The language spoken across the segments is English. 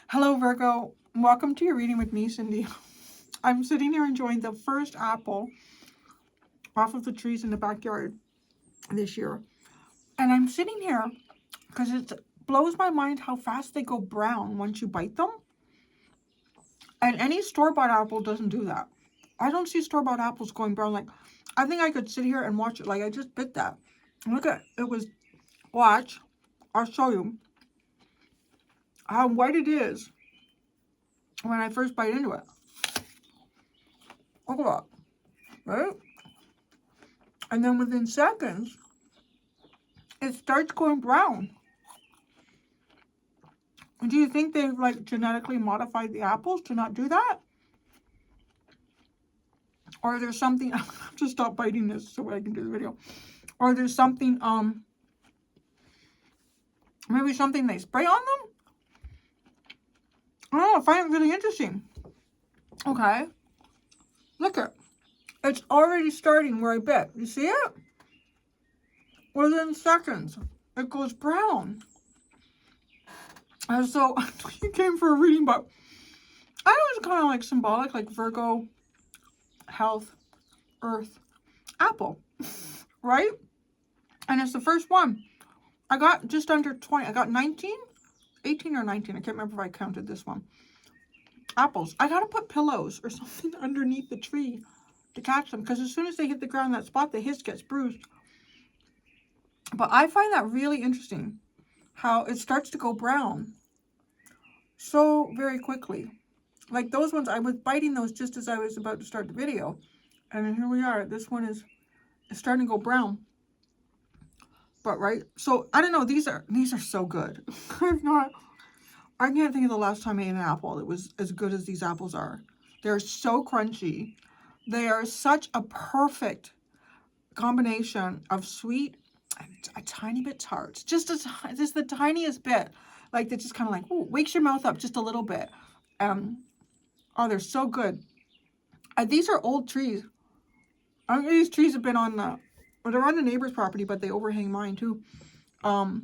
Hello, Virgo. Welcome to your reading with me, Cindy. I'm sitting here enjoying the first apple off of the trees in the backyard this year. And I'm sitting here because it blows my mind how fast they go brown once you bite them. And any store-bought apple doesn't do that. I don't see store-bought apples going brown. Like, I think I could sit here and watch it. Like, I just bit that. Look at it. Watch. I'll show you how white it is when I first bite into it. Look at that. Right? And then within seconds, it starts going brown. Do you think they've like genetically modified the apples to not do that? Or there's something, I have to stop biting this so I can do the video. Or there's something, maybe something they spray on them? I don't know, I find it really interesting. Okay. Look at it. It's already starting where I bit. You see it? Within seconds, it goes brown. And so, you came for a reading, but I know it's kind of like symbolic, like Virgo, health, earth, apple, right? And it's the first one. I got just under 20. I got 19, 18 or 19. I can't remember if I counted this one. Apples. I got to put pillows or something underneath the tree to catch them, because as soon as they hit the ground, that spot they hit gets bruised. But I find that really interesting, how it starts to go brown so very quickly. Like those ones, I was biting those just as I was about to start the video. And here we are. This one is starting to go brown. But right, so I don't know, these are so good. I can't think of the last time I ate an apple that was as good as these apples are. They're so crunchy. They are such a perfect combination of sweet and a tiny bit tart. Just the tiniest bit. Like, they're just kind of like, ooh, wakes your mouth up just a little bit. Oh, they're so good. These are old trees. These trees have been on the, or they're on the neighbor's property, but they overhang mine too. I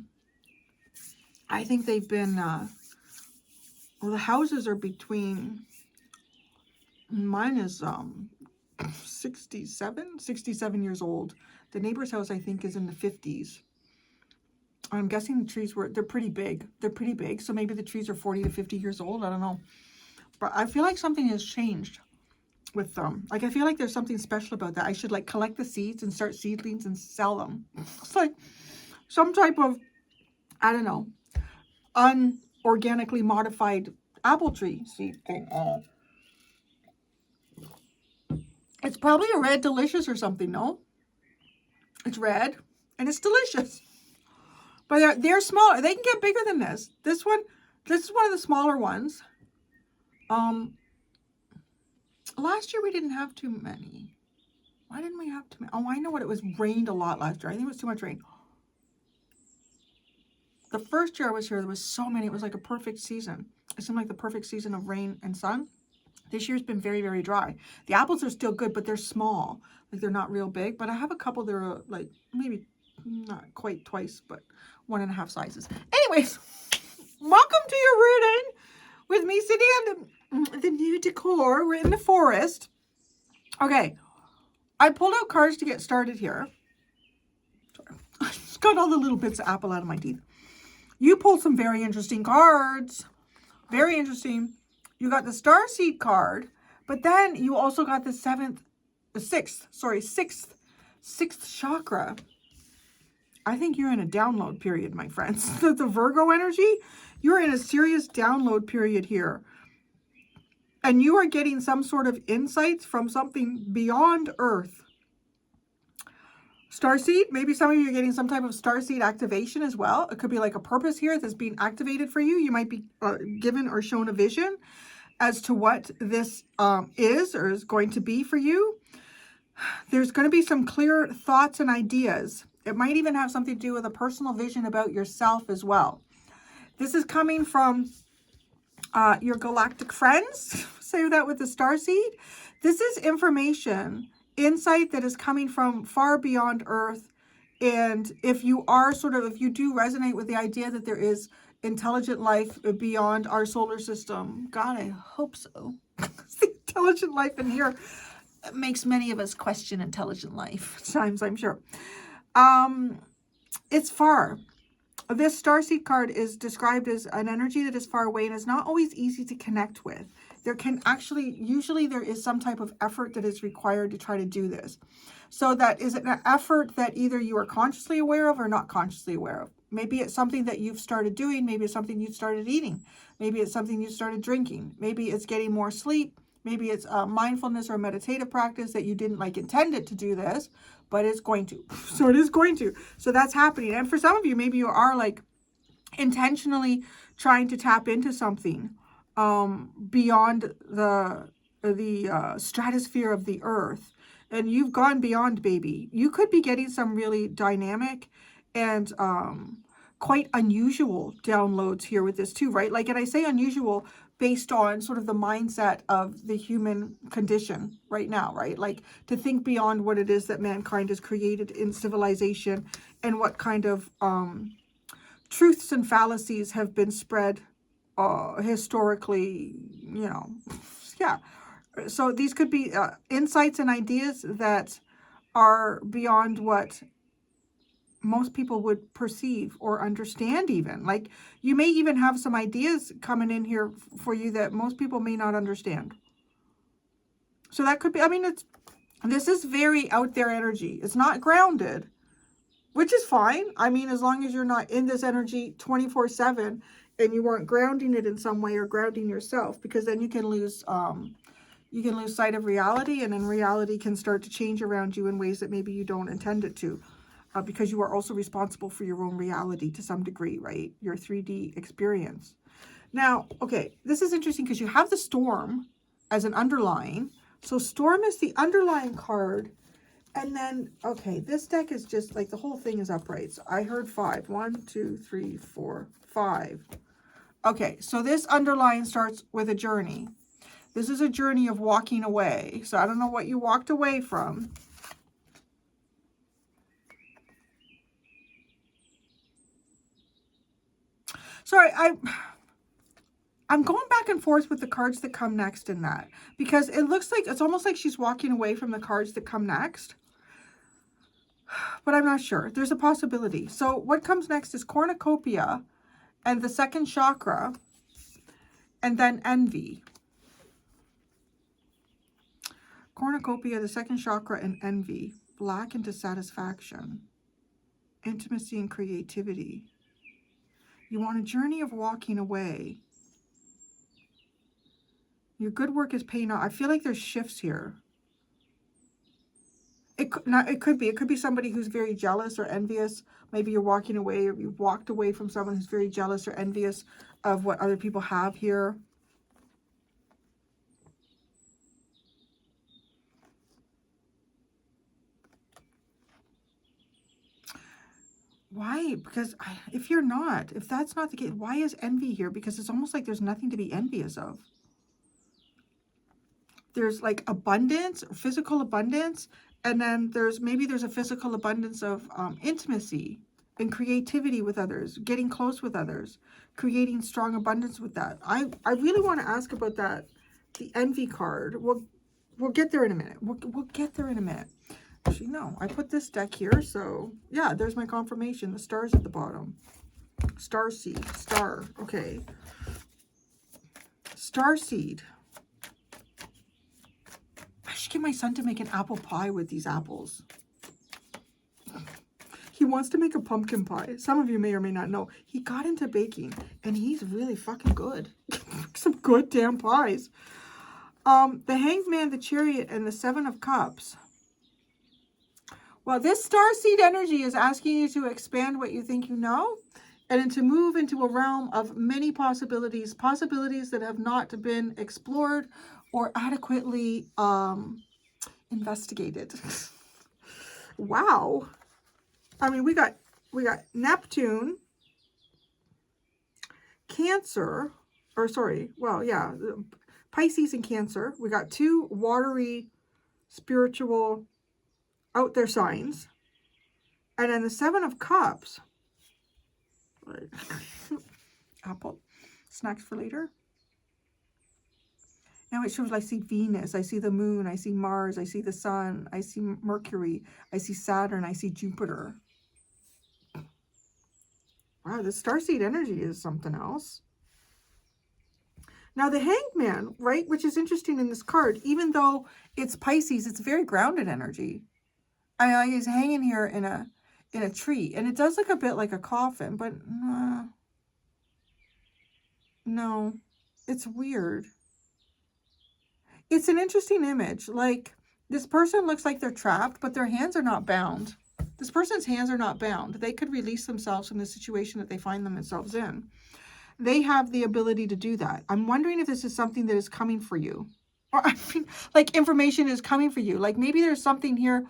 think they've been, well, the houses are between, mine is 67 years old. The neighbor's house, I think, is in the 50s. I'm guessing the trees they're pretty big. They're pretty big, so maybe the trees are 40 to 50 years old. I don't know. But I feel like something has changed with them. Like, I feel like there's something special about that. I should, like, collect the seeds and start seedlings and sell them. It's like some type of, I don't know, unorganically modified apple tree seed thing. It's probably a red delicious or something, no? It's red and it's delicious. But they're smaller. They can get bigger than this. This is one of the smaller ones. Last year we didn't have too many. Why didn't we have too many? Oh, I know what it was. Rained a lot last year. I think it was too much rain. The first year I was here, there was so many. It was like a perfect season. It seemed like the perfect season of rain and sun. This year's been very, very dry. The apples are still good, but they're small. Like, they're not real big. But I have a couple that are like maybe not quite twice, but 1.5 sizes. Anyways, welcome to your reading with me sitting on the new decor. We're in the forest. Okay, I pulled out cards to get started here. Sorry. I just got all the little bits of apple out of my teeth. You pulled some very interesting cards. Very interesting. You got the Starseed card, but then you also got the sixth chakra. I think you're in a download period, my friends. The Virgo energy, you're in a serious download period here. And you are getting some sort of insights from something beyond Earth. Starseed, maybe some of you are getting some type of starseed activation as well. It could be like a purpose here that's being activated for you. You might be given or shown a vision as to what this is or is going to be for you. There's going to be some clear thoughts and ideas. It might even have something to do with a personal vision about yourself as well. This is coming from your galactic friends. Say that with the starseed. This is information, insight that is coming from far beyond Earth. And if you are if you do resonate with the idea that there is intelligent life beyond our solar system. God, I hope so. The intelligent life in here makes many of us question intelligent life at times, I'm sure. It's far. This starseed card is described as an energy that is far away and is not always easy to connect with. There can actually, usually there is some type of effort that is required to try to do this. So that is an effort that either you are consciously aware of or not consciously aware of. Maybe it's something that you've started doing. Maybe it's something you've started eating. Maybe it's something you started drinking. Maybe it's getting more sleep. Maybe it's a mindfulness or meditative practice that you didn't like intend it to do this, but it's going to. So it is going to. So that's happening. And for some of you, maybe you are like intentionally trying to tap into something beyond the stratosphere of the earth. And you've gone beyond, baby. You could be getting some really dynamic and quite unusual downloads here with this too, right? Like, and I say unusual based on sort of the mindset of the human condition right now, right? Like to think beyond what it is that mankind has created in civilization and what kind of truths and fallacies have been spread historically, you know, yeah. So these could be insights and ideas that are beyond what most people would perceive or understand even. Like you may even have some ideas coming in here for you that most people may not understand. So that could be, I mean, this is very out there energy. It's not grounded, which is fine. I mean, as long as you're not in this energy 24/7 and you weren't grounding it in some way or grounding yourself, because then you can lose sight of reality, and then reality can start to change around you in ways that maybe you don't intend it to. Because you are also responsible for your own reality to some degree, right? Your 3D experience. Now, okay, this is interesting because you have the storm as an underlying. So storm is the underlying card. And then, okay, this deck is just like the whole thing is upright. So I heard 5. 1, 2, 3, 4, 5. Okay, so this underlying starts with a journey. This is a journey of walking away. So I don't know what you walked away from. Sorry, I'm going back and forth with the cards that come next in that. Because it looks like, it's almost like she's walking away from the cards that come next. But I'm not sure. There's a possibility. So what comes next is cornucopia and the second chakra. And then envy. Cornucopia, the second chakra, and envy. Black and dissatisfaction. Intimacy and creativity. You want a journey of walking away. Your good work is paying off. I feel like there's shifts here. It could be somebody who's very jealous or envious. Maybe you're walking away, or you've walked away from someone who's very jealous or envious of what other people have here. Why? Because if you're not, if that's not the case, why is envy here? Because it's almost like there's nothing to be envious of. There's like abundance, physical abundance, and then maybe there's a physical abundance of intimacy and creativity with others, getting close with others, creating strong abundance with that. I really want to ask about that, the envy card. We'll get there in a minute. We'll get there in a minute. Actually, no, I put this deck here, so yeah, there's my confirmation. The stars at the bottom. Star seed, star, okay. Star seed. I should get my son to make an apple pie with these apples. He wants to make a pumpkin pie. Some of you may or may not know. He got into baking, and he's really fucking good. Some good damn pies. The Hanged Man, the Chariot, and the Seven of Cups. Well, this starseed energy is asking you to expand what you think you know, and to move into a realm of many possibilities, possibilities that have not been explored or adequately investigated. Wow. I mean, we got Neptune, Cancer, or sorry, well, yeah, Pisces and Cancer. We got 2 watery, spiritual, out there signs. And then the Seven of Cups. Apple. Snacks for later. Now it shows I see Venus, I see the moon, I see Mars, I see the sun, I see Mercury, I see Saturn, I see Jupiter. Wow, the starseed energy is something else. Now the Hanged Man, right, which is interesting in this card, even though it's Pisces, it's very grounded energy. I mean, he's hanging here in a tree, and it does look a bit like a coffin, but no, it's weird. It's an interesting image. Like, this person looks like they're trapped, but their hands are not bound. This person's hands are not bound. They could release themselves from the situation that they find themselves in. They have the ability to do that. I'm wondering if this is something that is coming for you. Or, I mean, like, information is coming for you. Like, maybe there's something here,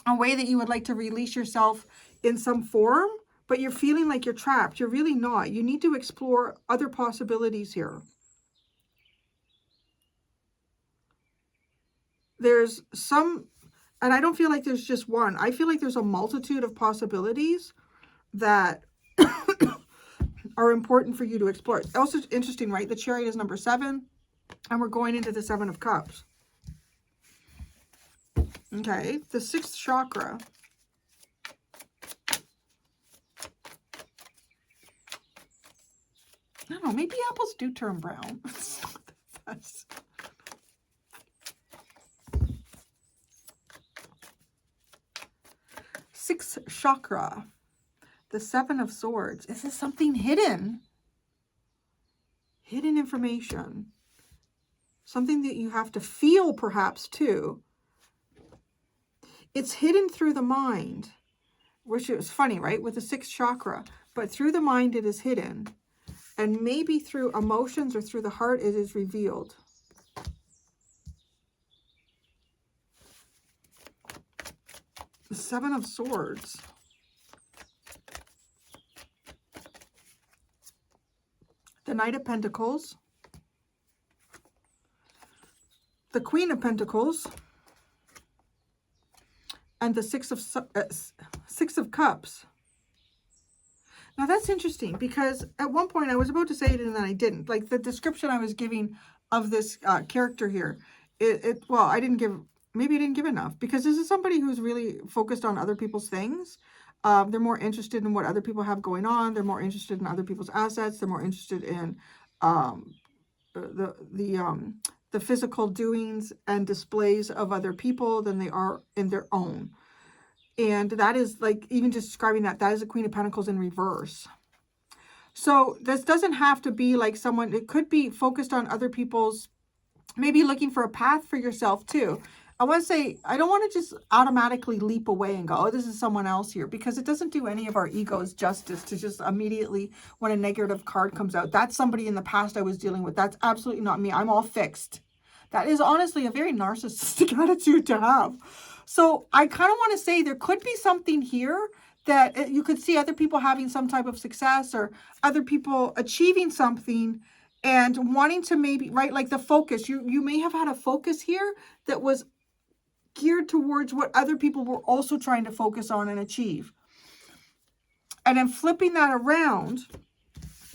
a way that you would like to release yourself in some form, but you're feeling like you're trapped. You're really not. You need to explore other possibilities here. There's some, and I don't feel like there's just one. I feel like there's a multitude of possibilities that are important for you to explore. It's also interesting, right? The Chariot is number 7, and we're going into the 7 of Cups. Okay, the 6th chakra. I don't know, maybe apples do turn brown. It's not the best. Sixth chakra, the 7 of Swords. Is this something hidden? Hidden information. Something that you have to feel, perhaps, too. It's hidden through the mind, which is funny, right? With the 6th chakra. But through the mind, it is hidden. And maybe through emotions or through the heart, it is revealed. The 7 of Swords. The Knight of Pentacles. The Queen of Pentacles. And the Six of Cups. Now that's interesting, because at one point I was about to say it and then I didn't. Like, the description I was giving of this character here, well, I didn't give, maybe I didn't give enough, because this is somebody who's really focused on other people's things. They're more interested in what other people have going on. They're more interested in other people's assets. They're more interested in the physical doings and displays of other people than they are in their own. And that is, like, even just describing that, that is a Queen of Pentacles in reverse. So this doesn't have to be like someone, it could be focused on other people's, maybe looking for a path for yourself too. I want to say, I don't want to just automatically leap away and go, oh, this is someone else here, because it doesn't do any of our egos justice to just immediately, when a negative card comes out, that's somebody in the past I was dealing with. That's absolutely not me. I'm all fixed. That is honestly a very narcissistic attitude to have. So I kind of want to say there could be something here that you could see other people having some type of success or other people achieving something and wanting to maybe, right, like the focus. You may have had a focus here that was geared towards what other people were also trying to focus on and achieve. And then flipping that around.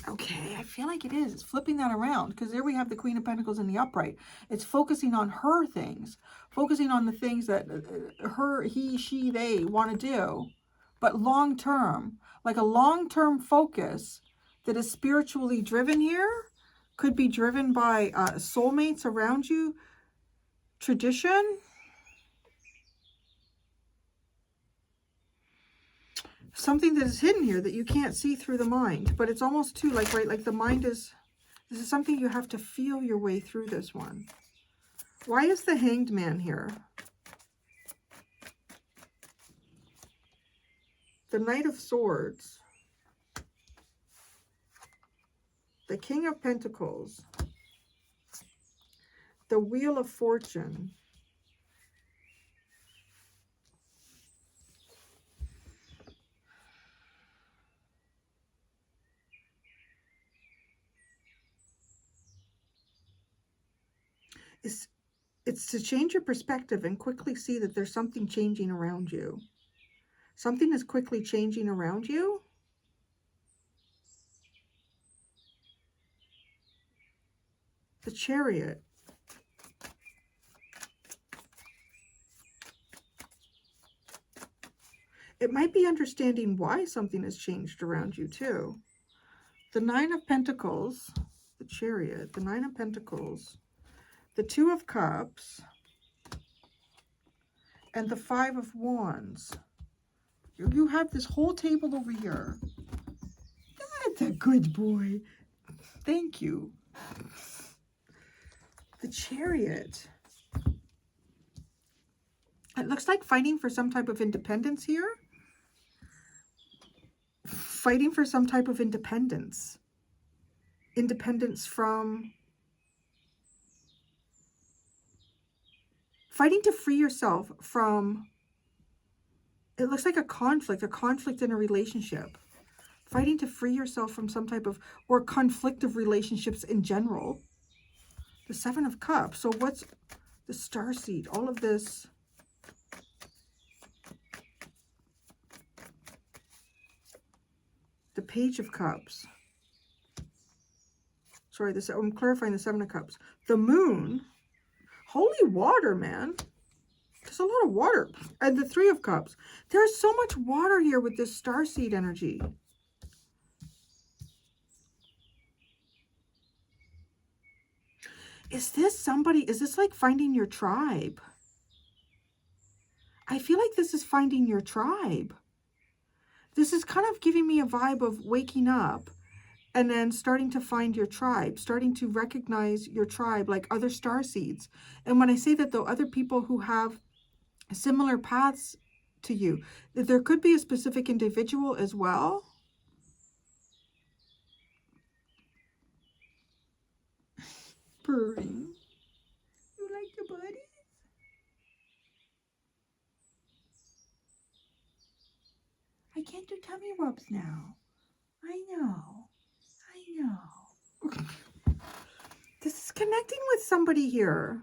Okay, I feel like it is. It's flipping that around, because there we have the Queen of Pentacles in the upright. It's focusing on her things, focusing on the things that her, he, she, they want to do, but long term, like a long-term focus that is spiritually driven here, could be driven by soulmates around you, tradition. Something that is hidden here that you can't see through the mind, but it's almost too, like, right, like the mind is, this is something you have to feel your way through this one. Why is the Hanged Man here? The Knight of Swords. The King of Pentacles. The Wheel of Fortune. It's to change your perspective and quickly see that there's something changing around you. Something is quickly changing around you. The Chariot. It might be understanding why something has changed around you too. The Nine of Pentacles, the Chariot, the Nine of Pentacles, the Two of Cups, and the Five of Wands. You have this whole table over here. That's a good boy. Thank you. The Chariot. It looks like fighting for some type of independence here. Fighting for some type of independence. Independence from... Fighting to free yourself from... It looks like a conflict in a relationship. Fighting to free yourself from some type of... Or conflict of relationships in general. The Seven of Cups. So what's the Starseed? All of this... The Page of Cups. Sorry, I'm clarifying the Seven of Cups. The Moon. Holy water, man. There's a lot of water. And the Three of Cups. There's so much water here with this starseed energy. Is this like finding your tribe? I feel like this is finding your tribe. This is kind of giving me a vibe of waking up and then starting to find your tribe, starting to recognize your tribe like other starseeds. And when I say that, though, other people who have similar paths to you, that there could be a specific individual as well. Purring. You like the buddies? I can't do tummy rubs now. I know. This is connecting with somebody here.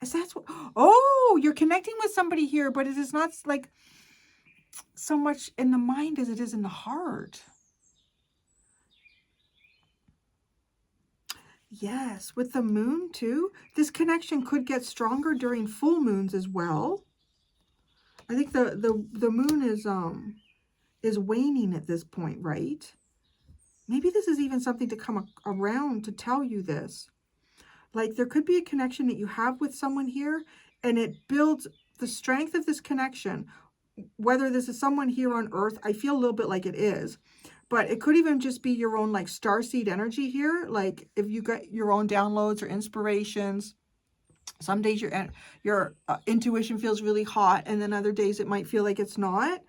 Is that what? Oh, you're connecting with somebody here, but it is not like so much in the mind as it is in the heart. Yes, with the moon too. This connection could get stronger during full moons as well. I think the moon is waning at this point, right? Maybe this is even something to come around to tell you this. Like there could be a connection that you have with someone here, and it builds the strength of this connection. Whether this is someone here on Earth, I feel a little bit like it is. But it could even just be your own like starseed energy here. Like if you got your own downloads or inspirations. Some days your intuition feels really hot, and then other days it might feel like it's not.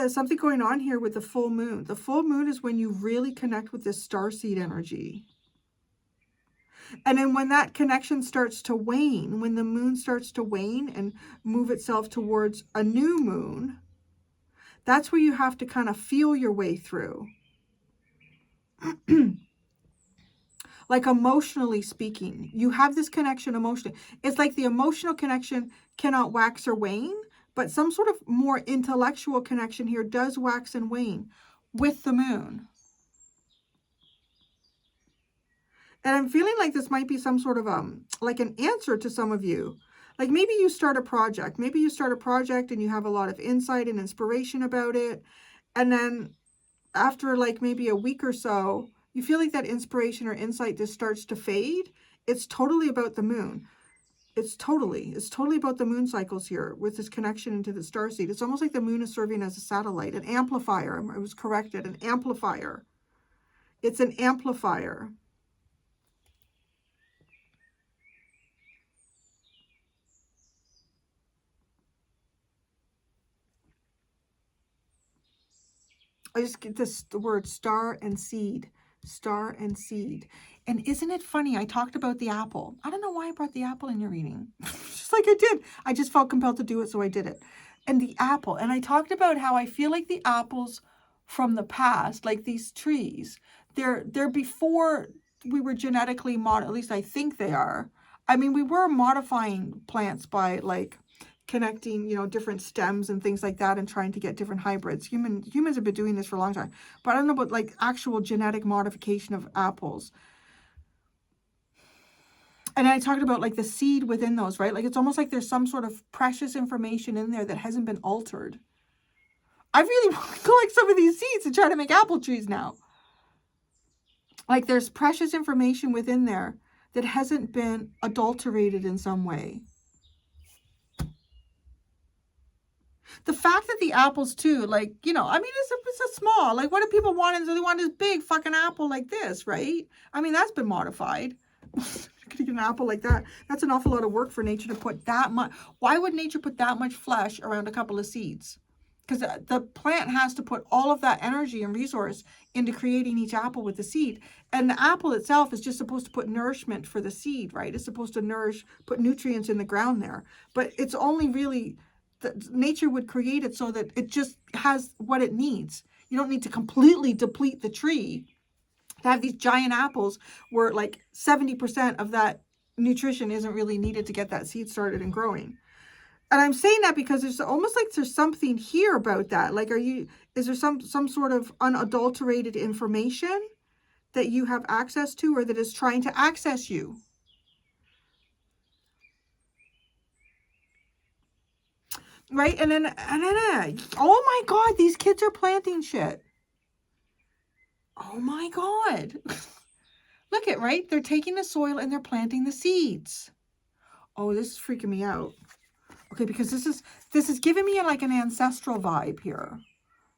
Something going on here with the full moon. The full moon is when you really connect with this starseed energy. And then when that connection starts to wane, when the moon starts to wane and move itself towards a new moon, that's where you have to kind of feel your way through. Like emotionally speaking, you have this connection emotionally. It's like the emotional connection cannot wax or wane, but some sort of more intellectual connection here does wax and wane with the moon. And I'm feeling like this might be some sort of like an answer to some of you. Like maybe you start a project. Maybe you start a project and you have a lot of insight and inspiration about it. And then after like maybe a week or so, you feel like that inspiration or insight just starts to fade. It's totally about the moon. It's totally about the moon cycles here with this connection into the starseed. It's almost like the moon is serving as a satellite, an amplifier. I was corrected, an amplifier. It's an amplifier. I just get the word star and seed. Star and seed. And isn't it funny? I talked about the apple. I don't know why I brought the apple in your reading. Just like I did. I just felt compelled to do it, so I did it. And the apple. And I talked about how I feel like the apples from the past, like these trees, they're before we were genetically at least I think they are. I mean, we were modifying plants by like connecting, you know, different stems and things like that and trying to get different hybrids. Humans have been doing this for a long time. But I don't know about like actual genetic modification of apples. And I talked about like the seed within those, right? Like it's almost like there's some sort of precious information in there that hasn't been altered. I really want to collect some of these seeds and try to make apple trees now. Like there's precious information within there that hasn't been adulterated in some way. The fact that the apples too, like, you know, I mean, it's a small, like what do people want? And so they want this big fucking apple like this, right? I mean, that's been modified. Get an apple like that. That's an awful lot of work for nature to put that much. Why would nature put that much flesh around a couple of seeds? Because the plant has to put all of that energy and resource into creating each apple with the seed. And the apple itself is just supposed to put nourishment for the seed, right? It's supposed to nourish, put nutrients in the ground there. But it's only really, nature would create it so that it just has what it needs. You don't need to completely deplete the tree to have these giant apples where like 70% of that nutrition isn't really needed to get that seed started and growing. And I'm saying that because there's almost like there's something here about that. Like, is there some sort of unadulterated information that you have access to or that is trying to access you? Right? And then, oh my God, these kids are planting shit. Oh my God. Look at, right? They're taking the soil and they're planting the seeds. Oh, this is freaking me out. Okay, because this is giving me like an ancestral vibe here.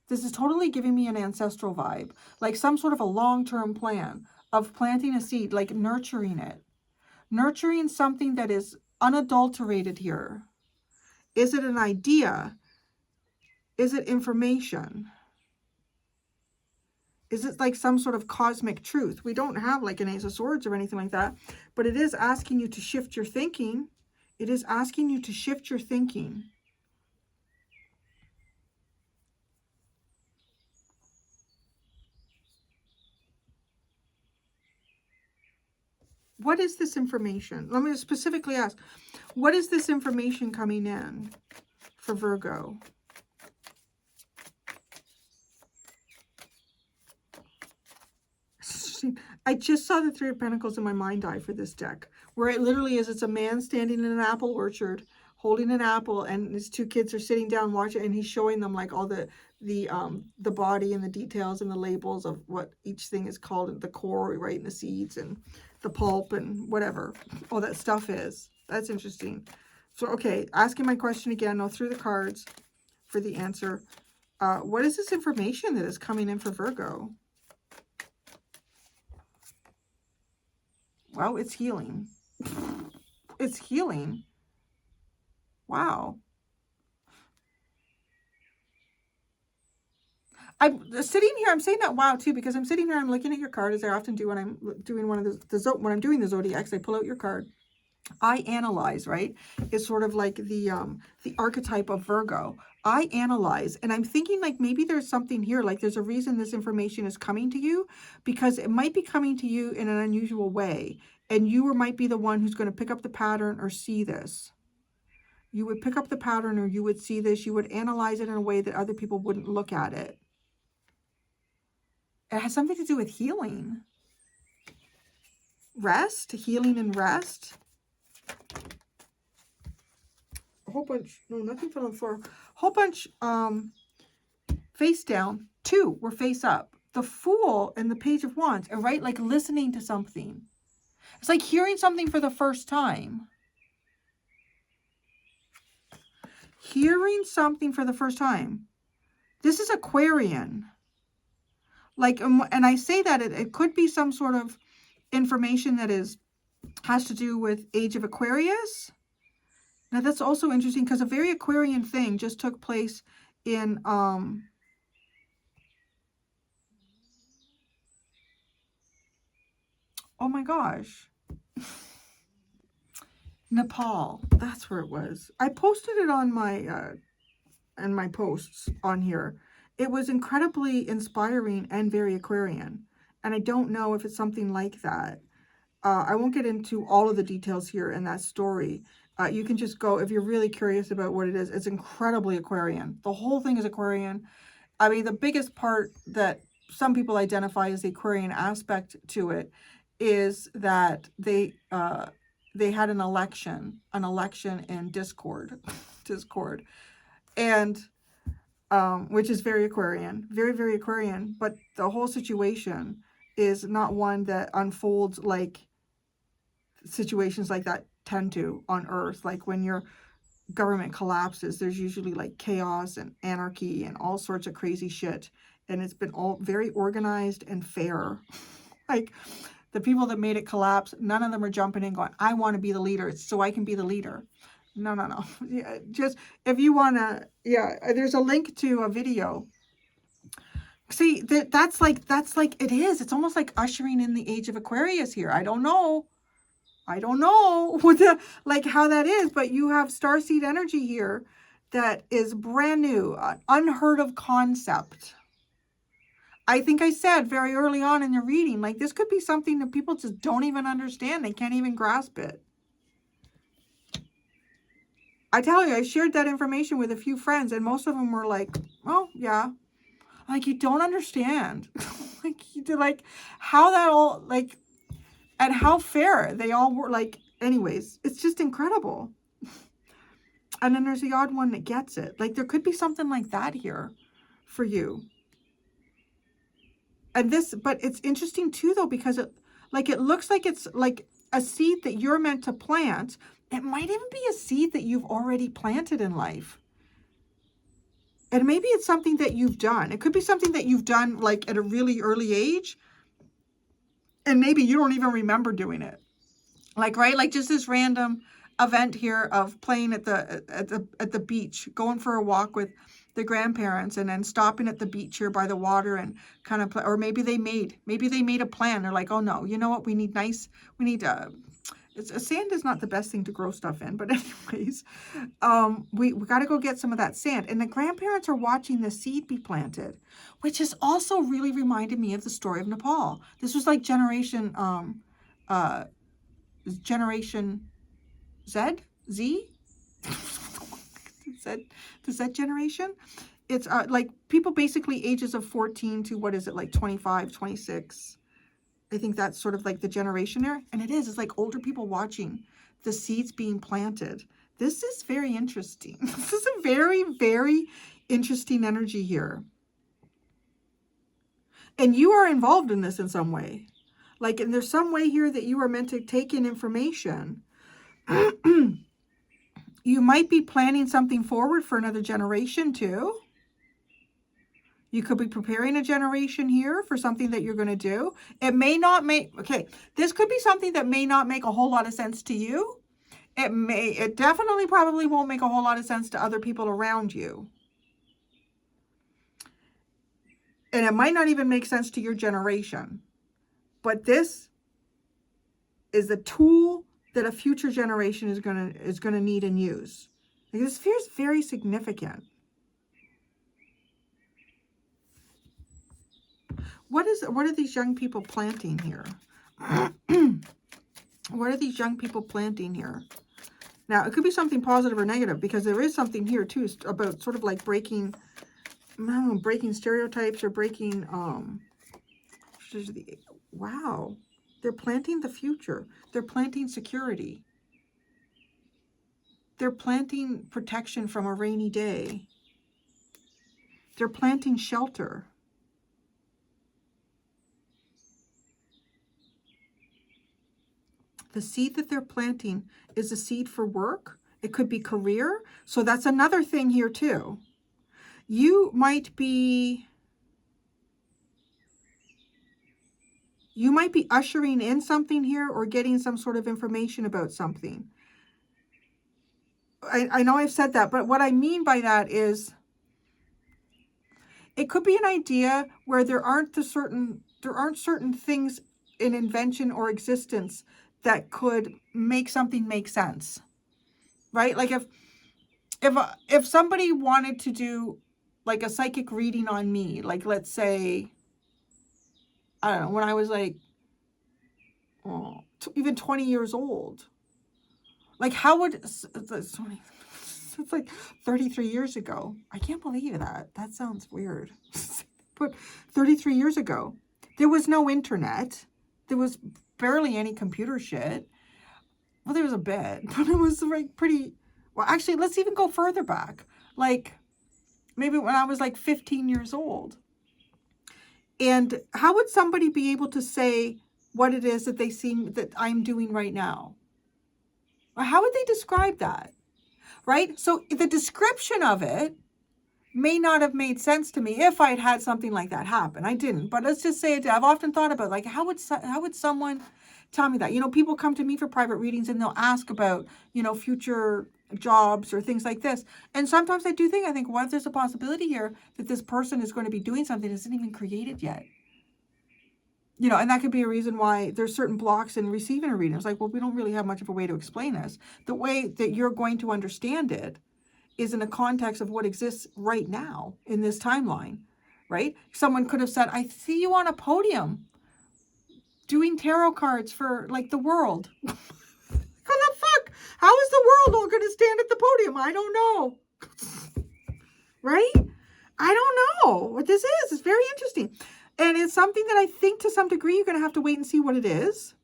This is totally giving me an ancestral vibe. Like some sort of a long-term plan of planting a seed, like nurturing it. Nurturing something that is unadulterated here. Is it an idea? Is it information? Is it like some sort of cosmic truth? We don't have like an Ace of Swords or anything like that, but it is asking you to shift your thinking. It is asking you to shift your thinking. What is this information? Let me specifically ask, what is this information coming in for Virgo? I just saw the Three of Pentacles in my mind's eye for this deck, where it literally is, it's a man standing in an apple orchard holding an apple, and his two kids are sitting down watching, and he's showing them like all the body and the details and the labels of what each thing is called, the core, right, and the seeds and the pulp and whatever all that stuff is. That's interesting. So, okay, asking my question again, I'll through the cards for the answer. What is this information that is coming in for Virgo? Well, it's healing. It's healing. Wow. I'm sitting here, I'm saying that wow too, because I'm sitting here, I'm looking at your card, as I often do when I'm doing one of when I'm doing the zodiacs. I pull out your card. I analyze, right? It's sort of like the archetype of Virgo. I analyze, and I'm thinking like maybe there's something here, like there's a reason this information is coming to you, because it might be coming to you in an unusual way, and you might be the one who's going to pick up the pattern or see this. You would pick up the pattern or you would see this. You would analyze it in a way that other people wouldn't look at it. It has something to do with healing. Rest, healing and rest. A whole bunch, no, nothing fell on the floor. Whole bunch, face down. Two were face up. The Fool and the Page of Wands, and right, like listening to something. It's like hearing something for the first time. Hearing something for the first time. This is Aquarian. Like, and I say that it could be some sort of information that has to do with Age of Aquarius. Now that's also interesting because a very Aquarian thing just took place in oh my gosh, Nepal. That's where it was. I posted it on my and my posts on here. It was incredibly inspiring and very Aquarian, and I don't know if it's something like that. I won't get into all of the details here in that story. You can just go, if you're really curious about what it is, it's incredibly Aquarian. The whole thing is Aquarian. I mean, the biggest part that some people identify as the Aquarian aspect to it is that they, they had an election in Discord, Discord, and which is very Aquarian, very, very Aquarian. But the whole situation is not one that unfolds like situations like that tend to on Earth. Like when your government collapses, there's usually like chaos and anarchy and all sorts of crazy shit. And it's been all very organized and fair. Like the people that made it collapse, none of them are jumping in going, I want to be the leader so I can be the leader. No, no, no. Yeah, just if you want to, yeah, there's a link to a video. See, that's like it is. It's almost like ushering in the age of Aquarius here. I don't know what the, like how that is, but you have starseed energy here that is brand new, unheard of concept. I think I said very early on in the reading, like this could be something that people just don't even understand. They can't even grasp it. I tell you, I shared that information with a few friends and most of them were like, oh yeah. Like you don't understand. like how that all, like, and how fair they all were. Like, anyways, it's just incredible. And then there's the odd one that gets it. Like there could be something like that here for you. And this, but it's interesting too though, because it looks like it's like a seed that you're meant to plant. It might even be a seed that you've already planted in life. And maybe it's something that you've done. It could be something that you've done like at a really early age. And maybe you don't even remember doing it. Like, right? Like just this random event here of playing at the beach, going for a walk with the grandparents and then stopping at the beach here by the water and kind of play, or maybe they made a plan. They're like, oh no, you know what? We need sand is not the best thing to grow stuff in, but anyways, we got to go get some of that sand. And the grandparents are watching the seed be planted, which has also really reminded me of the story of Nepal. This was like generation Z? The Z generation. It's like people basically ages of 14 to what is it, like 25, 26. I think that's sort of like the generation there. And it's like older people watching the seeds being planted. This is very interesting. This is a very, very interesting energy here. And you are involved in this in some way. Like, and there's some way here that you are meant to take in information. You might be planning something forward for another generation too. You could be preparing a generation here for something that you're going to do. It may not make, okay, this could be something that may not make a whole lot of sense to you. It definitely probably won't make a whole lot of sense to other people around you. And it might not even make sense to your generation. But this is a tool that a future generation is gonna need and use. Like, this feels very significant. What are these young people planting here? What are these young people planting here? Now, it could be something positive or negative, because there is something here too about sort of like breaking, I don't know, breaking stereotypes or breaking wow. They're planting the future. They're planting security. They're planting protection from a rainy day. They're planting shelter. The seed that they're planting is a seed for work. It could be career. So that's another thing here too. You might be ushering in something here or getting some sort of information about something. I know I've said that, but what I mean by that is it could be an idea where there aren't certain things in invention or existence that could make something make sense, right? Like if somebody wanted to do like a psychic reading on me, like let's say, I don't know, when I was like, even 20 years old, like how would, it's like 33 years ago. I can't believe that. That sounds weird. But 33 years ago, there was no internet. There was barely any computer shit. well, there was a bit, but it was like pretty, well, actually, let's even go further back. Like maybe when I was like 15 years old. And how would somebody be able to say what it is that they seem that I'm doing right now? Or how would they describe that? Right? So the description of it may not have made sense to me if I'd had something like that happen. I didn't, but let's just say it did. I've often thought about like how would someone tell me that? You know, people come to me for private readings and they'll ask about, you know, future jobs or things like this. And sometimes I think, what if there's a possibility here that this person is going to be doing something that isn't even created yet? You know, and that could be a reason why there's certain blocks in receiving a reading. It's like, well, we don't really have much of a way to explain this. The way that you're going to understand it is in the context of what exists right now in this timeline, right? Someone could have said, I see you on a podium doing tarot cards for like the world. How the fuck? How is the world all going to stand at the podium? I don't know. Right? I don't know what this is. It's very interesting. And it's something that I think to some degree you're going to have to wait and see what it is.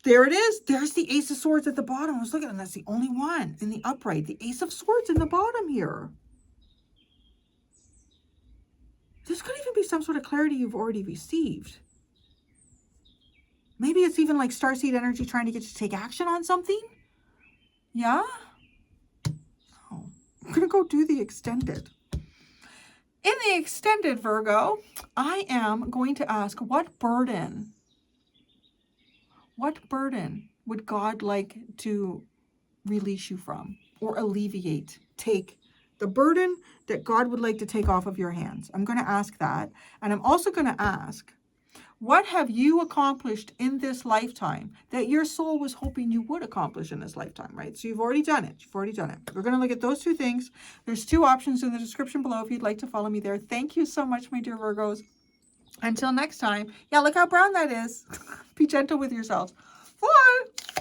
There it is. There's the Ace of Swords at the bottom. I was looking, and that's the only one in the upright. The Ace of Swords in the bottom here. This could even be some sort of clarity you've already received. Maybe it's even like starseed energy trying to get you to take action on something. Yeah? Oh, I'm going to go do the extended. In the extended, Virgo, I am going to ask, what burden would God like to release you from or alleviate, take the burden that God would like to take off of your hands? I'm going to ask that. And I'm also going to ask, what have you accomplished in this lifetime that your soul was hoping you would accomplish in this lifetime, right? So you've already done it. You've already done it. We're going to look at those two things. There's two options in the description below if you'd like to follow me there. Thank you so much, my dear Virgos. Until next time. Yeah, look how brown that is. Be gentle with yourselves. Bye.